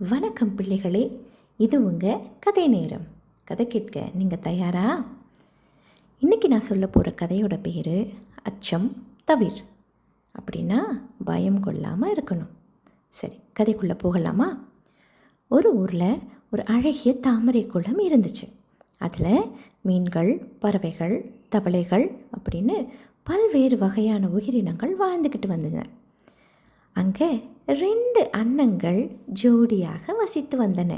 வணக்கம் பிள்ளைகளே, இது உங்கள் கதை நேரம். கதை கேட்க நீங்கள் தயாரா? இன்றைக்கி நான் சொல்ல போகிற கதையோட பேர் அச்சம் தவிர். அப்படின்னா பயம் கொள்ளாமல் இருக்கணும். சரி, கதைக்குள்ளே போகலாமா? ஒரு ஊரில் ஒரு அழகிய தாமரை குளம் இருந்துச்சு. அதில் மீன்கள், பறவைகள், தவளைகள் அப்படின்னு பல்வேறு வகையான உயிரினங்கள் வாழ்ந்துக்கிட்டு வந்தன. அங்கே 2 அன்னங்கள் ஜோடியாக வசித்து வந்தன.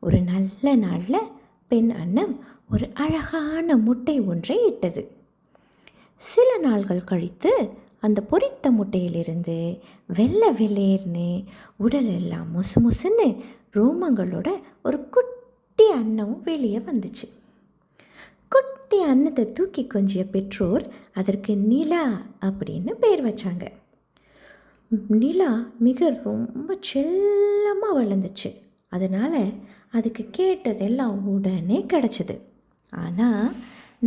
ஒரு நல்ல நாளில் பெண் அன்னம் ஒரு அழகான முட்டை ஒன்றை இட்டது. சில நாள்கள் கழித்து அந்த பொரித்த முட்டையிலிருந்து வெள்ளை வெள்ளேர்னு உடல் எல்லாம் மொசு மொசுன்னு ரோமங்களோட ஒரு குட்டி அன்னம் வெளியே வந்துச்சு. குட்டி அன்னத்தை தூக்கி கொஞ்சிய பெற்றோர் அதற்கு நிலா அப்படின்னு பேர் வச்சாங்க. நிலா ரொம்ப செல்லமாக வளர்ந்துச்சு. அதனால் அதுக்கு கேட்டதெல்லாம் உடனே கிடச்சிது. ஆனால்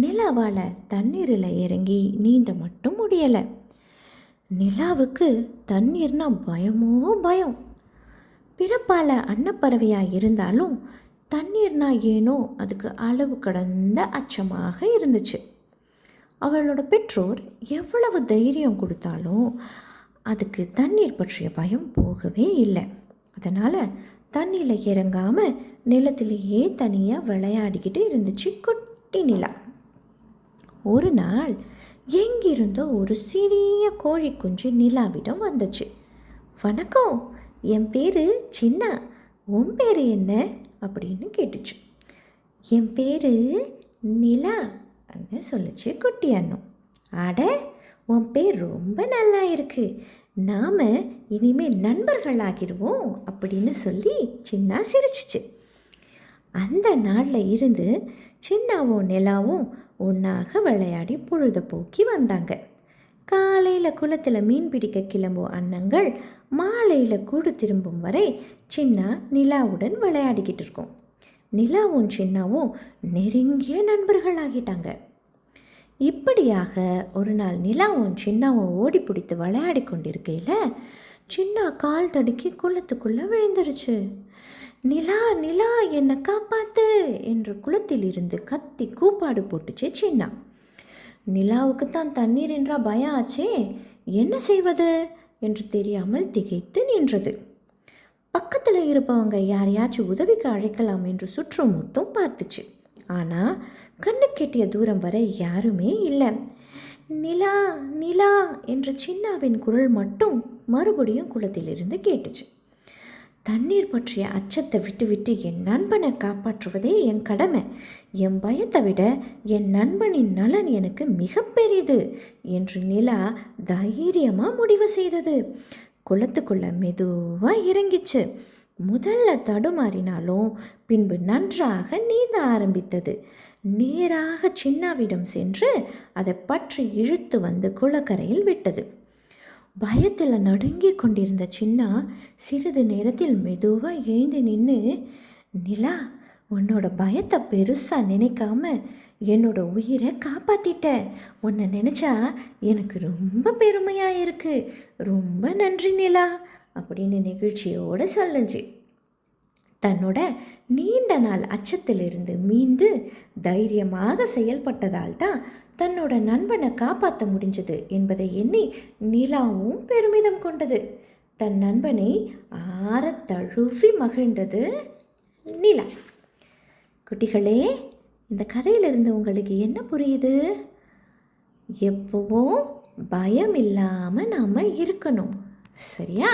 நிலாவால் தண்ணீரில் இறங்கி நீந்த மட்டும் முடியலை. நிலாவுக்கு தண்ணீர்னா பயமோ பயம். பிறப்பால் அன்னப்பறவையாக இருந்தாலும் தண்ணீர்னா ஏனோ அதுக்கு அளவு கடந்த அச்சமாக இருந்துச்சு. அவளோட பெற்றோர் எவ்வளவு தைரியம் கொடுத்தாலும் அதுக்கு தண்ணீர் பற்றிய பயம் போகவே இல்லை. அதனால் தண்ணியில் இறங்காமல் நிலத்திலேயே தனியாக விளையாடிக்கிட்டு இருந்துச்சு குட்டி நிலா. ஒரு நாள் எங்கிருந்தோ ஒரு சிறிய கோழி குஞ்சு நிலாவிடம் வந்துச்சு. வணக்கம், என் பேர் சின்னா, உன் பேர் என்ன அப்படின்னு கேட்டுச்சு. என் பேர் நிலா அப்படின்னு சொல்லிச்சு குட்டி அண்ணன். அட, உன் பேர் ரொம்ப நல்லா இருக்கு, நாம் இனிமேல் நண்பர்களாகிடுவோம் அப்படின்னு சொல்லி சின்னா சிரிச்சிச்சு. அந்த நாளில் இருந்து சின்னாவும் நிலாவும் ஒன்றாக விளையாடி பொழுத போக்கி வந்தாங்க. காலையில் குளத்தில் மீன் பிடிக்க கிளம்பும் அன்னங்கள் மாலையில் கூடு திரும்பும் வரை சின்னா நிலாவுடன் விளையாடிக்கிட்டு இருக்கோம். நிலாவும் சின்னாவும் நெருங்கிய நண்பர்களாகிட்டாங்க. இப்படியாக ஒரு நாள் நிலாவும் சின்னாவும் ஓடி பிடித்து விளையாடி கொண்டிருக்கையில் சின்னா கால் தடுக்கி குளத்துக்குள்ளே விழுந்துருச்சு. நிலா நிலா, என்னை காப்பாத்து என்று குளத்தில் இருந்து கத்தி கூப்பாடு போட்டுச்சு சின்னா. நிலாவுக்கு தான் தண்ணீர் என்றா பயம் ஆச்சே, என்ன செய்வது என்று தெரியாமல் திகைத்து நின்றது. பக்கத்தில் இருப்பவங்க யாரையாச்சும் உதவிக்கு அழைக்கலாம் என்று சுற்றுமுற்றும் பார்த்துச்சு. ஆனால் கண்ணு கெட்டிய தூரம் வரை யாருமே இல்லை. நிலா நிலா என்ற சின்னாவின் குரல் மட்டும் மறுபடியும் குளத்திலிருந்து கேட்டுச்சு. தண்ணீர் பற்றிய அச்சத்தை விட்டுவிட்டு என் நண்பனை காப்பாற்றுவதே என் கடமை. என் பயத்தை விட என் நண்பனின் நலன் எனக்கு மிக பெரியது என்று நிலா தைரியமாக முடிவு செய்தது. குளத்துக்குள்ள மெதுவாக இறங்கிச்சு. முதல்ல தடுமாறினாலும் பின்பு நன்றாக நீந்த ஆரம்பித்தது. நேராக சின்னாவிடம் சென்று அதை பற்றி இழுத்து வந்து குளக்கரையில் விட்டது. பயத்தில் நடுங்கி கொண்டிருந்த சின்னா சிறிது நேரத்தில் மெதுவாக எழுந்து நின்று, நிலா, உன்னோட பயத்தை பெருசாக நினைக்காம என்னோட உயிரை காப்பாற்றிட்ட. உன்னை நினச்சா எனக்கு ரொம்ப பெருமையாக இருக்குது. ரொம்ப நன்றி நிலா அப்படின்னு நெகிழ்ச்சியோடு சொல்லுச்சு. தன்னோட நீண்ட நாள் அச்சத்திலிருந்து மீண்டு தைரியமாக செயல்பட்டதால் தான் தன்னோட நண்பனை காப்பாற்ற முடிஞ்சது என்பதை எண்ணி நிலாவும் பெருமிதம் கொண்டது. தன் நண்பனை ஆற தழுவி மகிழ்ந்தது நிலா. குட்டிகளே, இந்த கதையிலிருந்து உங்களுக்கு என்ன புரியுது? எப்பவும் பயம் இல்லாமல் நாம் இருக்கணும், சரியா?